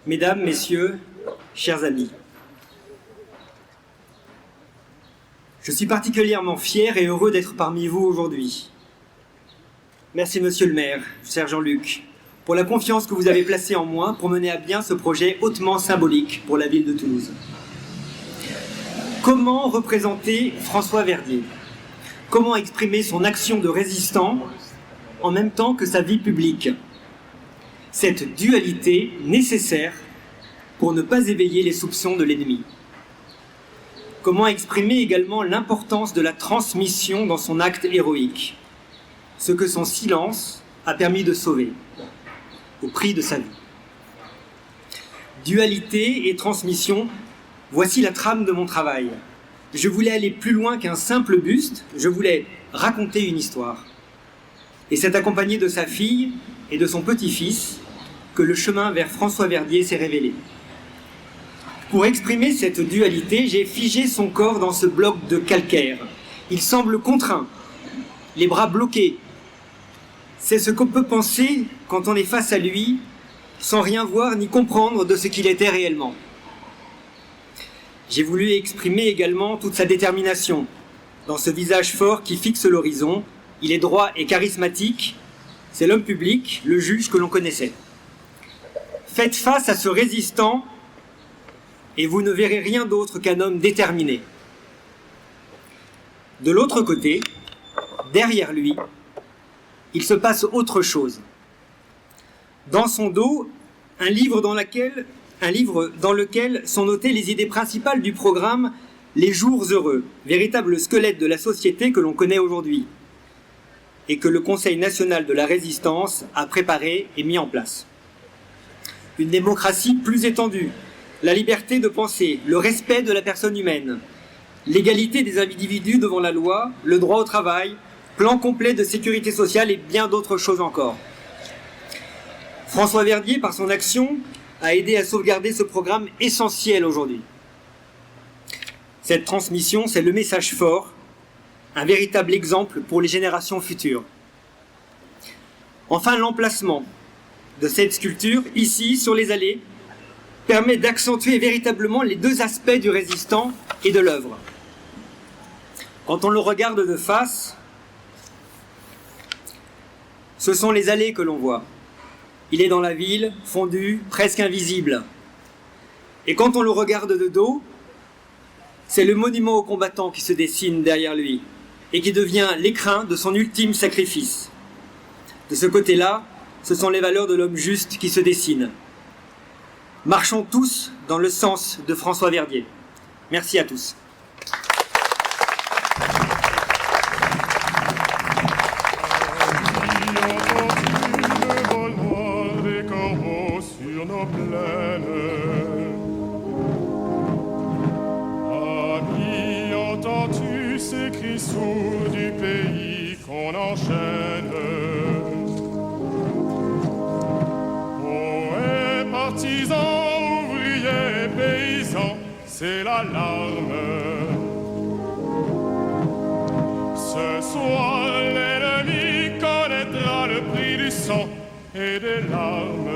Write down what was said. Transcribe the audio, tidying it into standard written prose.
Mesdames, Messieurs, chers amis, je suis particulièrement fier et heureux d'être parmi vous aujourd'hui. Merci, Monsieur le maire, cher Jean-Luc, pour la confiance que vous avez placée en moi pour mener à bien ce projet hautement symbolique pour la ville de Toulouse. Comment représenter François Verdier? Comment exprimer son action de résistant en même temps que sa vie publique? Cette dualité nécessaire pour ne pas éveiller les soupçons de l'ennemi. Comment exprimer également l'importance de la transmission dans son acte héroïque, ce que son silence a permis de sauver, au prix de sa vie. Dualité et transmission, voici la trame de mon travail. Je voulais aller plus loin qu'un simple buste, je voulais raconter une histoire. Et c'est accompagné de sa fille et de son petit-fils que le chemin vers François Verdier s'est révélé. Pour exprimer cette dualité, j'ai figé son corps dans ce bloc de calcaire. Il semble contraint, les bras bloqués. C'est ce qu'on peut penser quand on est face à lui, sans rien voir ni comprendre de ce qu'il était réellement. J'ai voulu exprimer également toute sa détermination. Dans ce visage fort qui fixe l'horizon, il est droit et charismatique, c'est l'homme public, le juge que l'on connaissait. Faites face à ce résistant et vous ne verrez rien d'autre qu'un homme déterminé. De l'autre côté, derrière lui, il se passe autre chose. Dans son dos, un livre dans lequel sont notées les idées principales du programme Les Jours Heureux, véritable squelette de la société que l'on connaît aujourd'hui et que le Conseil national de la résistance a préparé et mis en place. Une démocratie plus étendue, la liberté de penser, le respect de la personne humaine, l'égalité des individus devant la loi, le droit au travail, plan complet de sécurité sociale et bien d'autres choses encore. François Verdier, par son action, a aidé à sauvegarder ce programme essentiel aujourd'hui. Cette transmission, c'est le message fort, un véritable exemple pour les générations futures. Enfin, l'emplacement de cette sculpture, ici, sur les allées, permet d'accentuer véritablement les deux aspects du résistant et de l'œuvre. Quand on le regarde de face, ce sont les allées que l'on voit. Il est dans la ville, fondu, presque invisible. Et quand on le regarde de dos, c'est le monument aux combattants qui se dessine derrière lui et qui devient l'écrin de son ultime sacrifice. De ce côté-là, ce sont les valeurs de l'homme juste qui se dessinent. Marchons tous dans le sens de François Verdier. Merci à tous. Amis, entends-tu ces cris sourds du pays qu'on enchaîne? Poètes, partisans, ouvriers, paysans, c'est l'alarme. Ce soir, l'ennemi connaîtra le prix du sang et des larmes.